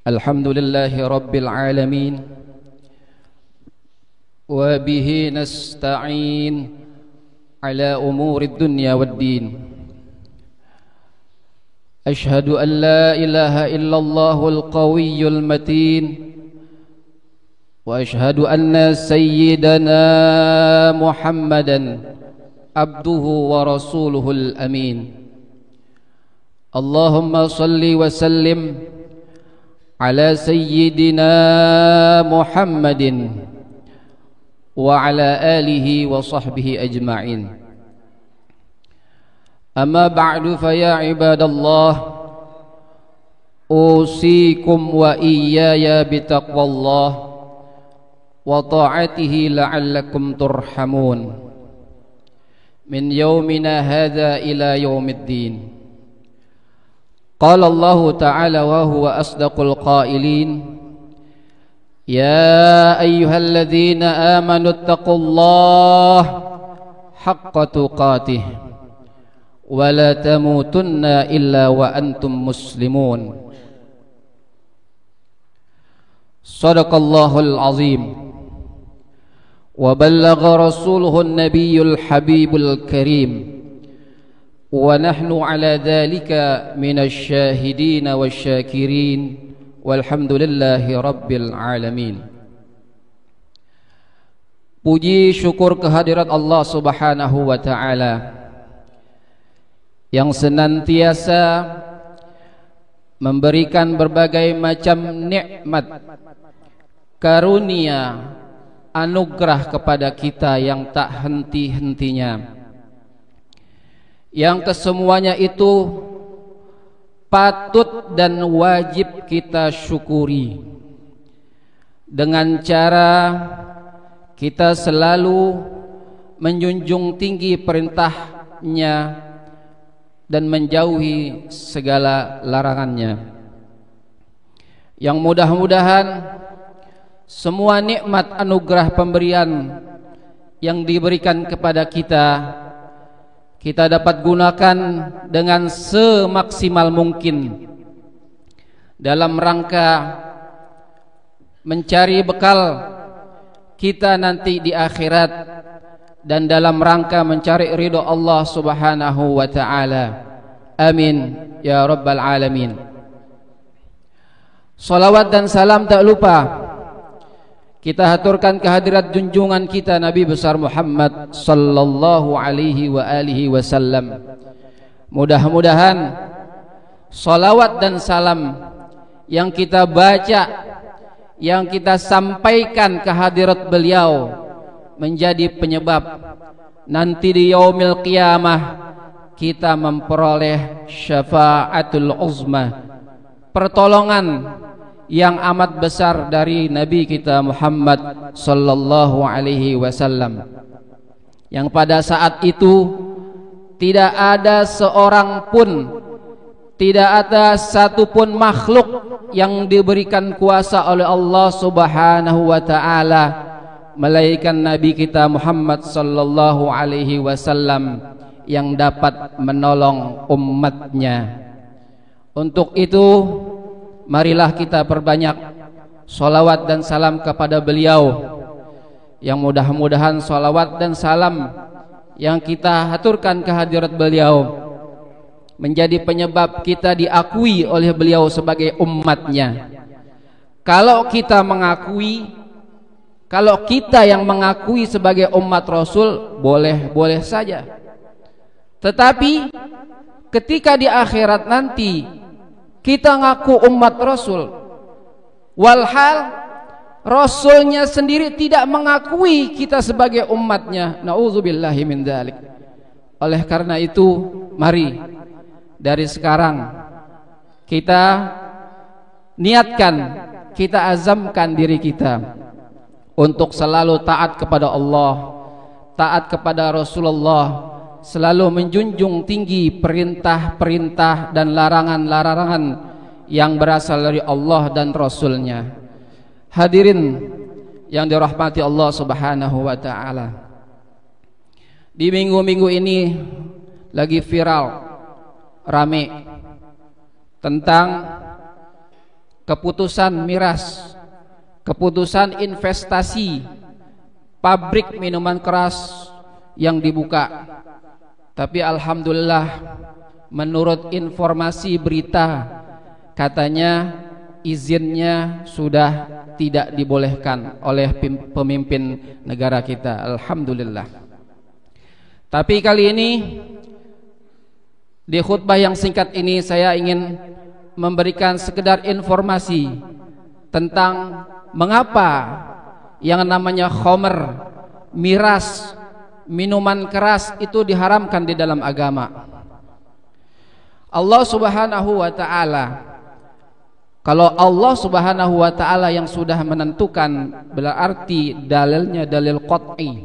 Alhamdulillahi Rabbil Alamin, wa bihi nasta'in ala umuri dunya waddin. Ashhadu an la ilaha illallahul qawiyyul matin, wa ashhadu anna sayyidana Muhammadan abduhu wa rasuluhul amin. Allahumma salli wa sallim ala sayyidina Muhammadin wa ala alihi wa sahbihi ajma'in. Amma ba'du, fa ya ibadallah, usikum wa iyaya bitaqwallah wa ta'atihi la'allakum turhamun min yawmina hadha ila yawmiddin. Qala Allahu ta'ala wa huwa asdaqul qailin, ya ayyuhalladzina amanu taqullaha haqqa tuqatih wa la tamutunna illa wa antum muslimun. Sadaqallahul azim wa ballagha rasuluhun nabiyyul habibul karim, wa nahnu ala dhalika minasy syahidin wasyakirin walhamdulillahi rabbil alamin. Puji syukur kehadirat Allah Subhanahu wa ta'ala yang senantiasa memberikan berbagai macam nikmat, karunia, anugerah kepada kita yang tak henti-hentinya, yang kesemuanya itu patut dan wajib kita syukuri dengan cara kita selalu menjunjung tinggi perintahnya dan menjauhi segala larangannya. Yang mudah-mudahan semua nikmat anugerah pemberian yang diberikan kepada kita dapat gunakan dengan semaksimal mungkin dalam rangka mencari bekal kita nanti di akhirat dan dalam rangka mencari ridho Allah Subhanahu wa ta'ala. Amin ya rabbal alamin. Salawat dan salam tak lupa kita haturkan kehadirat junjungan kita Nabi besar Muhammad sallallahu alaihi wa alihi wasallam. Mudah-mudahan salawat dan salam yang kita baca, yang kita sampaikan kehadirat beliau menjadi penyebab nanti di yaumil qiyamah kita memperoleh syafaatul uzma, pertolongan yang amat besar dari Nabi kita Muhammad sallallahu alaihi wasallam, yang pada saat itu tidak ada seorang pun, tidak ada satu pun makhluk yang diberikan kuasa oleh Allah Subhanahu wa ta'ala melainkan Nabi kita Muhammad sallallahu alaihi wasallam yang dapat menolong umatnya. Untuk itu marilah kita perbanyak salawat dan salam kepada beliau, yang mudah-mudahan salawat dan salam yang kita haturkan kehadirat beliau menjadi penyebab kita diakui oleh beliau sebagai umatnya. Kalau kita yang mengakui sebagai umat Rasul, boleh-boleh saja. Tetapi ketika di akhirat nanti kita ngaku umat Rasul, walhal Rasulnya sendiri tidak mengakui kita sebagai umatnya, na'udzubillahi min dzalik. Oleh karena itu, mari dari sekarang kita niatkan, kita azamkan diri kita untuk selalu taat kepada Allah, taat kepada Rasulullah, selalu menjunjung tinggi perintah-perintah dan larangan-larangan yang berasal dari Allah dan Rasulnya. Hadirin yang dirahmati Allah Subhanahu wa ta'ala, di minggu-minggu ini lagi viral, rame tentang keputusan miras, keputusan investasi pabrik minuman keras yang dibuka. Tapi alhamdulillah, menurut informasi berita, katanya izinnya sudah tidak dibolehkan oleh pemimpin negara kita. Alhamdulillah. Tapi kali ini di khutbah yang singkat ini saya ingin memberikan sekedar informasi tentang mengapa yang namanya khamr, miras, minuman keras itu diharamkan di dalam agama. Allah Subhanahu wa ta'ala, kalau Allah Subhanahu wa ta'ala yang sudah menentukan, berarti dalilnya dalil qat'i.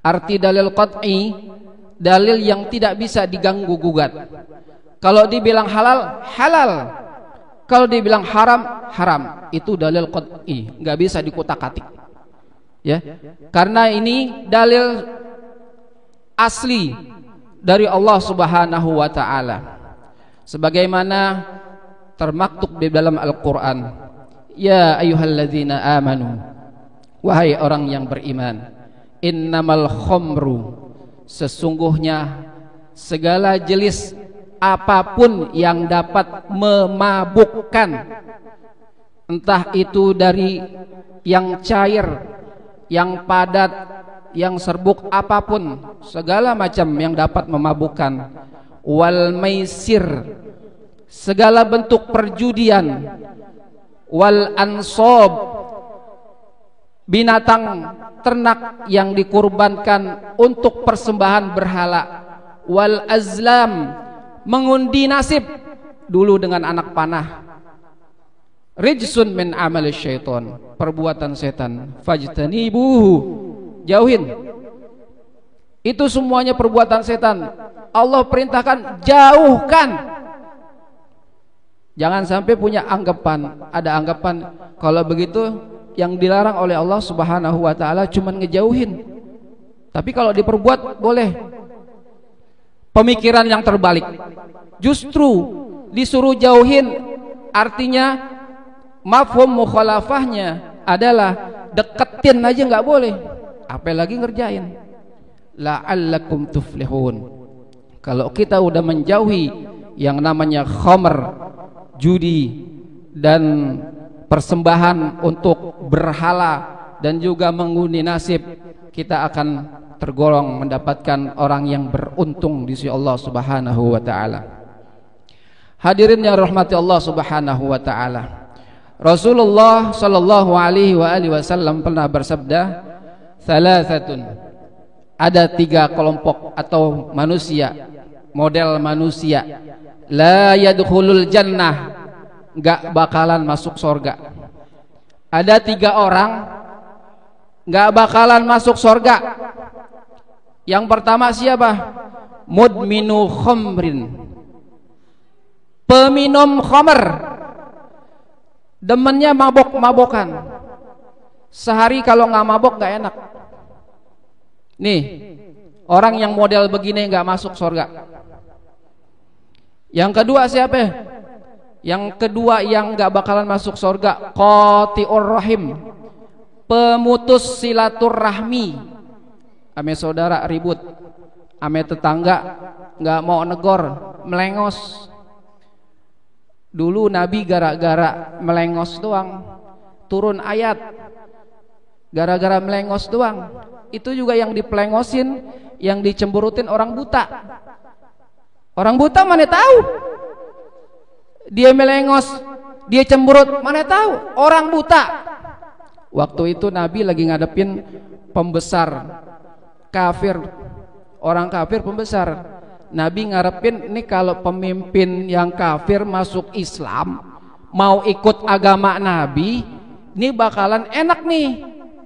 Arti dalil qat'i, dalil yang tidak bisa diganggu gugat. Kalau dibilang halal, halal. Kalau dibilang haram, haram. Itu dalil qat'i, nggak bisa dikutak-atik. Ya, karena ini dalil asli dari Allah Subhanahu wa ta'ala, sebagaimana termaktub di dalam Al-Qur'an. Ya ayyuhalladzina amanu, wahai orang yang beriman, innamal khamru, sesungguhnya segala jenis apapun yang dapat memabukkan, entah itu dari yang cair, yang padat, yang serbuk, apapun, segala macam yang dapat memabukkan. Wal maisir, segala bentuk perjudian. Wal ansob, binatang ternak yang dikurbankan untuk persembahan berhala. Wal azlam, mengundi nasib dulu dengan anak panah. Rijsun min amali syaitan, perbuatan setan. Fajtanibuhu, jauhin. Itu semuanya perbuatan setan. Allah perintahkan jauhkan. Jangan sampai punya anggapan, ada anggapan kalau begitu yang dilarang oleh Allah Subhanahu wa ta'ala cuman ngejauhin, tapi kalau diperbuat boleh. Pemikiran yang terbalik, justru disuruh jauhin, artinya mafhum mukhalafahnya adalah deketin aja nggak boleh, apalagi ngerjain. La'allakum tuflihun. Kalau kita udah menjauhi yang namanya khamr, judi, dan persembahan untuk berhala, dan juga mengundi nasib, kita akan tergolong mendapatkan orang yang beruntung di sisi Allah Subhanahu wa ta'ala. Hadirin yang rahmati Allah Subhanahu wa ta'ala, Rasulullah sallallahu alaihi wasallam pernah bersabda, "Thalathatun", ada 3 kelompok atau manusia, model manusia, la yadkhulul jannah, enggak bakalan masuk surga. Ada 3 orang enggak bakalan masuk surga. Yang pertama siapa? Mudminu khamrin, peminum khamr, demennya mabok-mabokan. Sehari kalau nggak mabok nggak enak. Nih, orang yang model begini nggak masuk surga. Yang kedua siapa? Yang kedua yang nggak bakalan masuk surga, qati'ur rahim, pemutus silaturahmi. Ame saudara ribut, ame tetangga nggak mau negor, melengos. Dulu Nabi gara-gara melengos doang turun ayat, gara-gara melengos doang. Itu juga yang dipelengosin, yang dicemburutin orang buta. Orang buta mana tahu? Dia melengos, dia cemburut, mana tahu? Orang buta. Waktu itu Nabi lagi ngadepin pembesar kafir, orang kafir pembesar. Nabi ngarepin nih kalau pemimpin yang kafir masuk Islam, mau ikut agama Nabi, ini bakalan enak nih.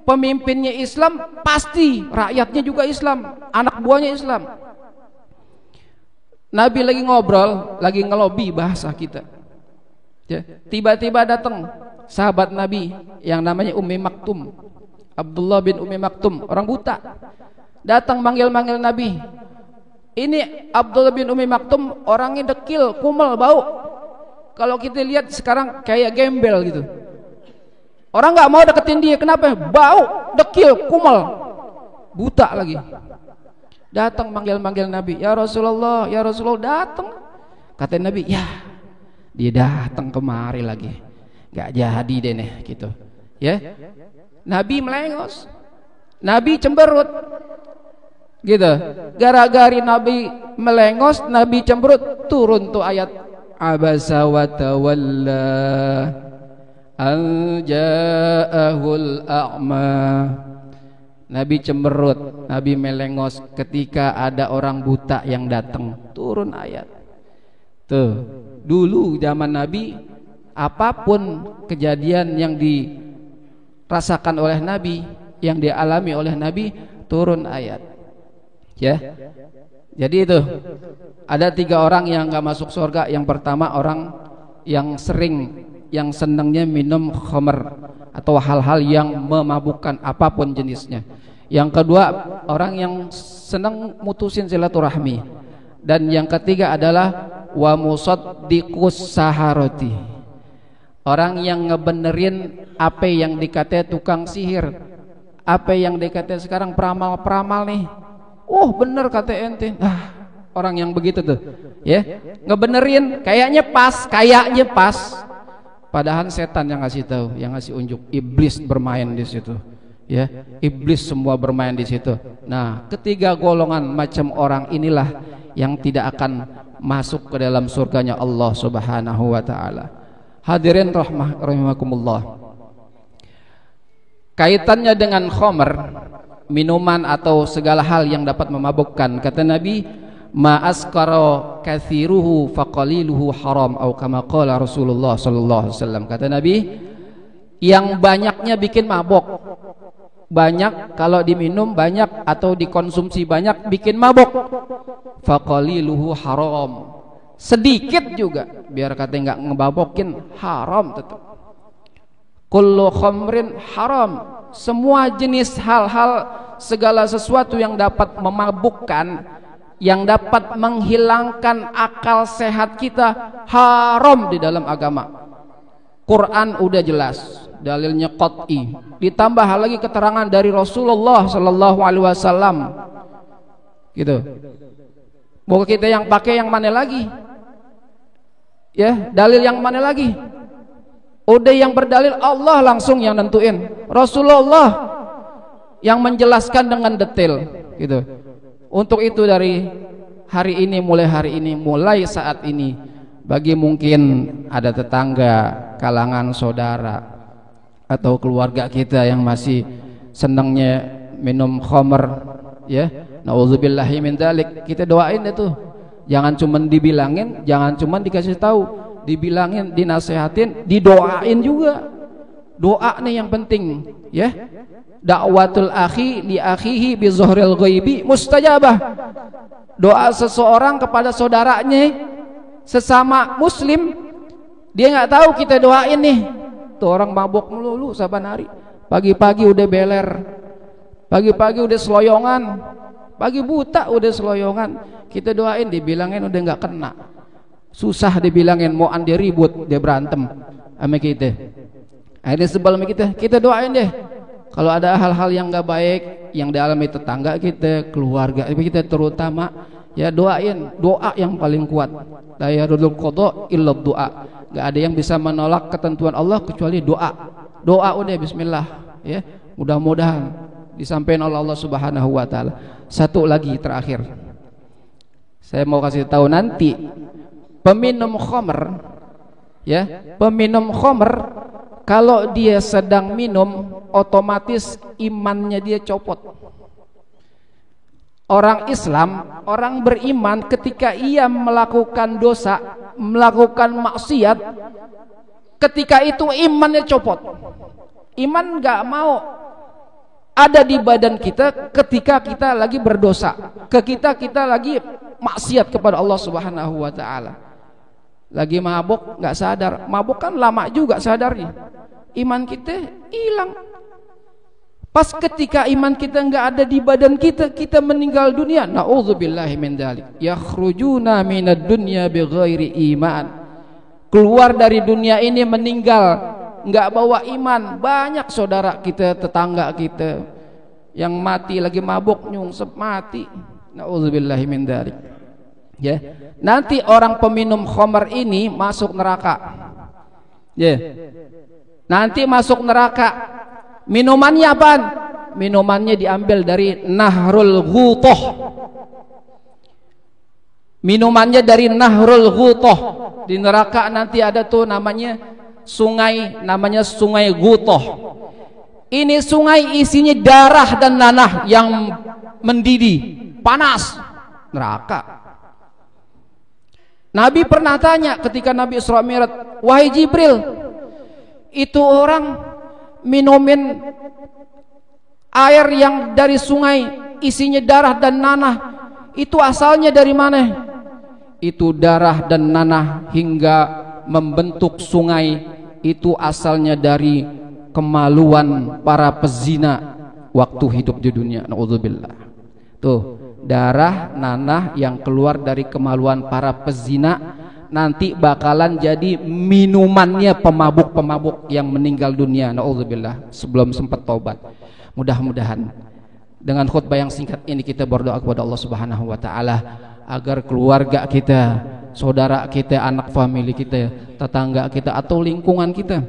Pemimpinnya Islam, pasti rakyatnya juga Islam, anak buahnya Islam. Nabi lagi ngobrol, lagi ngelobi bahasa kita. Ya, tiba-tiba datang sahabat Nabi yang namanya Ummi Maktum, Abdullah bin Ummi Maktum, orang buta. Datang manggil-manggil Nabi. Ini Abdullah bin Ummi Maktum orangnya dekil, kumel, bau. Kalau kita lihat sekarang kayak gembel gitu. Orang nggak mau deketin dia, kenapa? Bau, dekil, kumal, buta lagi. Datang manggil-manggil Nabi, ya Rasulullah, datang. Kata Nabi, ya dia datang kemari lagi, nggak jadi deh nih, gitu. Ya, Nabi melengos, Nabi cemberut, gitu. Gara-gara Nabi melengos, Nabi cemberut, turun tuh ayat abasa wa tawalla an ja'ahul a'ma. Nabi cemberut, Nabi melengos ketika ada orang buta yang datang. Turun ayat. Tuh, dulu zaman Nabi, apapun kejadian yang dirasakan oleh Nabi, yang dialami oleh Nabi, turun ayat. Ya. Jadi itu ada 3 orang yang gak masuk surga. Yang pertama, orang yang sering, yang senangnya minum khamr atau hal-hal yang memabukkan apapun jenisnya. Yang kedua, orang yang senang mutusin silaturahmi. Dan yang ketiga adalah wa musaddiqus saharati, orang yang ngebenerin apa yang dikata tukang sihir, apa yang dikata sekarang peramal-peramal nih. Oh bener kata ente. Orang yang begitu tuh, ya, ngebenerin, kayaknya pas, padahal setan yang ngasih tahu, yang ngasih unjuk. Iblis bermain di situ, ya, iblis semua bermain di situ. Nah, ketiga golongan macam orang inilah yang tidak akan masuk ke dalam surganya Allah Subhanahu wa taala. Hadirin rahimakumullah. Kaitannya dengan khamr, minuman atau segala hal yang dapat memabukkan, kata Nabi, ma askara kathiruhu faqaliluhu haram, atau kama qala Rasulullah sallallahu alaihi wasallam. Kata Nabi, yang banyaknya bikin mabok. Banyak kalau diminum banyak atau dikonsumsi banyak bikin mabok. Faqaliluhu haram. Sedikit juga biar kata enggak ngebabokin, haram tetap. Kullu khamrin haram. Semua jenis hal-hal, segala sesuatu yang dapat memabukkan, yang dapat menghilangkan akal sehat kita, haram di dalam agama. Quran udah jelas, dalilnya qat'i. Ditambah lagi keterangan dari Rasulullah sallallahu alaihi wasallam. Gitu. Mau kita yang pakai yang mana lagi? Ya, dalil yang mana lagi? Udah yang berdalil Allah langsung yang nentuin. Rasulullah yang menjelaskan dengan detail, gitu. Untuk itu dari hari ini, mulai saat ini, bagi mungkin ada tetangga, kalangan saudara atau keluarga kita yang masih senangnya minum khamr, ya, nauzubillahi min dzalik, kita doain itu. Jangan cuma dibilangin, jangan cuma dikasih tahu, dibilangin, dinasehatin, didoain juga. Doa nih yang penting, ya. Da'watul akhi li akhihi bi zuhril ghaibi mustajabah. Doa seseorang kepada saudaranya sesama muslim, dia nggak tahu kita doain nih. Tuh orang mabuk melulu saban hari. Pagi-pagi udah beler. Pagi-pagi udah seloyongan. Pagi buta udah seloyongan. Kita doain, dibilangin udah nggak kena. Susah dibilangin, mau andi ribut, dia berantem sama kita. Akhirnya sebel sama kita. Kita doain deh. Kalau ada hal-hal yang nggak baik yang dialami tetangga kita, keluarga kita terutama, ya doain. Doa yang paling kuat. La yarudul qada illa doa. Nggak ada yang bisa menolak ketentuan Allah kecuali doa. Doa udah bismillah, ya. Mudah-mudahan disampaikan oleh Allah Subhanahu wa taala. Satu lagi terakhir. Saya mau kasih tahu nanti peminum khamr, ya, peminum khamr kalau dia sedang minum otomatis imannya dia copot. Orang Islam, orang beriman ketika ia melakukan dosa, melakukan maksiat, ketika itu imannya copot. Iman gak mau ada di badan kita ketika kita lagi berdosa, ketika kita lagi maksiat kepada Allah Subhanahu wa taala. Lagi mabuk nggak sadar, mabuk kan lama juga sadarnya. Iman kita hilang. Pas ketika iman kita nggak ada di badan kita, kita meninggal dunia. Nauzubillahi min dzalik. Yakhrujuna minad dunya bighairi iman. keluar dari dunia ini meninggal nggak bawa iman. Banyak saudara kita, tetangga kita yang mati lagi mabuk nyungsep mati. Nauzubillahi min dzalik. Ya, nanti orang peminum khamar ini masuk neraka. Ya, nanti masuk neraka. Minumannya apaan? Minumannya diambil dari Nahrul Ghutah. Minumannya dari Nahrul Ghutah. Di neraka nanti ada tuh namanya sungai, namanya Sungai Ghutah. Ini sungai isinya darah dan nanah yang mendidih, panas. Neraka. Nabi pernah tanya ketika Nabi Isra Mi'raj, wahai Jibril, itu orang minumin air yang dari sungai isinya darah dan nanah, itu asalnya dari mana? Itu darah dan nanah hingga membentuk sungai itu asalnya dari kemaluan para pezina waktu hidup di dunia. Naudzubillah. Tuh, darah nanah yang keluar dari kemaluan para pezina nanti bakalan jadi minumannya pemabuk-pemabuk yang meninggal dunia. Naudzubillah, sebelum sempat taubat. Mudah-mudahan dengan khutbah yang singkat ini kita berdoa kepada Allah Subhanahu wa taala agar keluarga kita, saudara kita, anak famili kita, tetangga kita atau lingkungan kita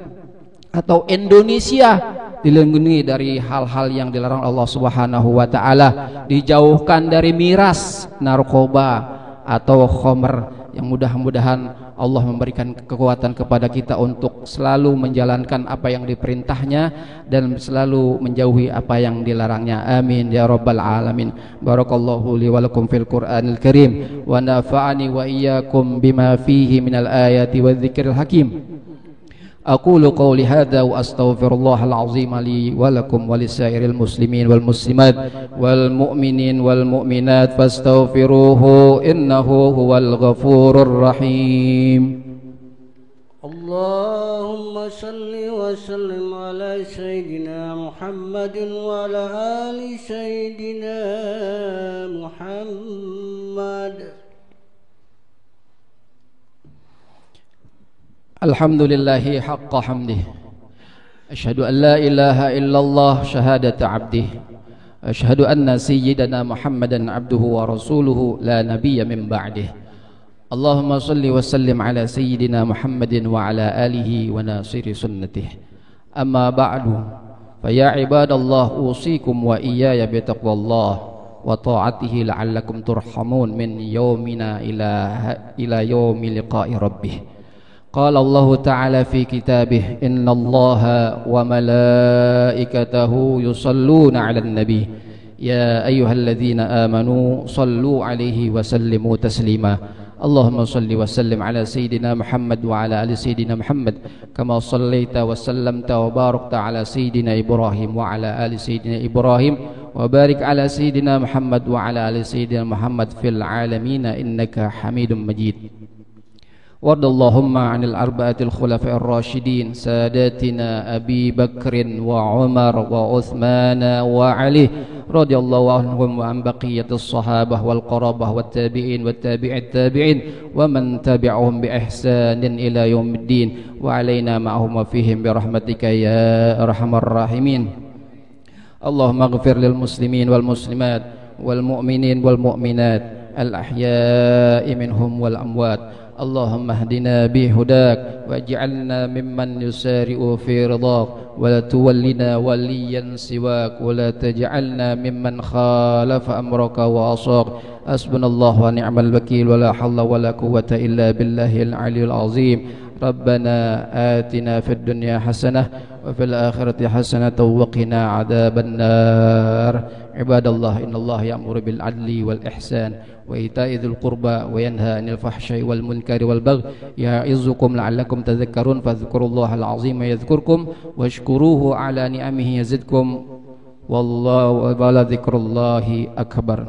atau Indonesia dilindungi dari hal-hal yang dilarang Allah Subhanahu wa taala, dijauhkan dari miras, narkoba atau khamr. Yang mudah-mudahan Allah memberikan kekuatan kepada kita untuk selalu menjalankan apa yang diperintahnya dan selalu menjauhi apa yang dilarangnya. Amin ya rabbal alamin. Barakallahu li wa lakum fil Qur'anil Karim wa nafa'ani wa iyyakum bima fihi minal ayati wadh-dhikril hakim. أقول قولي هذا وأستغفر الله العظيم لي ولكم ولسائر المسلمين والمسلمات والمؤمنين والمؤمنات فاستغفروه إنه هو الغفور الرحيم. اللهم صل وسلم على سيدنا محمد وعلى آل سيدنا محمد. Alhamdulillahi haqqa hamdih. Asyhadu an la ilaha illallah syahadata abdih. Asyhadu anna sayyidana Muhammadan abduhu wa rasuluhu la nabiyya min ba'dih. Allahumma salli wa sallim ala sayyidina Muhammadin wa ala alihi wa nasiri sunnatih. Amma ba'du. Fa ya ibadallah usikum wa iyaya bi taqwallah wa ta'atihi la'allakum turhamun min yaumina ila yaumi liqa'i rabbih. قال الله تعالى في كتابه إن الله وملائكته يصلون على النبي يا أيها الذين آمنوا صلوا عليه وسلموا تسليما اللهم صل وسلم على سيدنا محمد وعلى آل سيدنا محمد كما صليت وسلمت وباركت على سيدنا إبراهيم وعلى آل سيدنا إبراهيم وبارك على سيدنا محمد وعلى آل سيدنا محمد في العالمين إنك حميد مجيد. وارض اللهم عن الأربعة الخلفاء الراشدين ساداتنا أبي بكر وعمر وعثمان وعلي رضي الله عنهم وعن بقية الصحابة والقرابة والتابعين والتابع التابعين ومن تبعهم بإحسان إلى يوم الدين وعلينا معهم وفيهم برحمتك يا أرحم الراحمين. اللهم اغفر للمسلمين والمسلمات والمؤمنين والمؤمنات الأحياء منهم والأموات. اللهم اهدنا بهداك واجعلنا ممن يسارع في رضاك ولا تولنا وليا سواك ولا تجعلنا ممن خالف أمرك وعصاك. حسبنا الله ونعم الوكيل ولا حول ولا قوة إلا بالله العلي العظيم. ربنا آتنا في الدنيا حسنة وفي الآخرة حسنة وقنا عذاب النار. عباد الله إن الله يأمر بالعدل والإحسان وإيتاء ذي القربى وينهى عن الفحشاء والمنكر والبغي يعظكم لعلكم تذكرون فاذكروا الله العظيم يذكركم واشكروه على نعمه يزدكم والله ولذكر الله أكبر.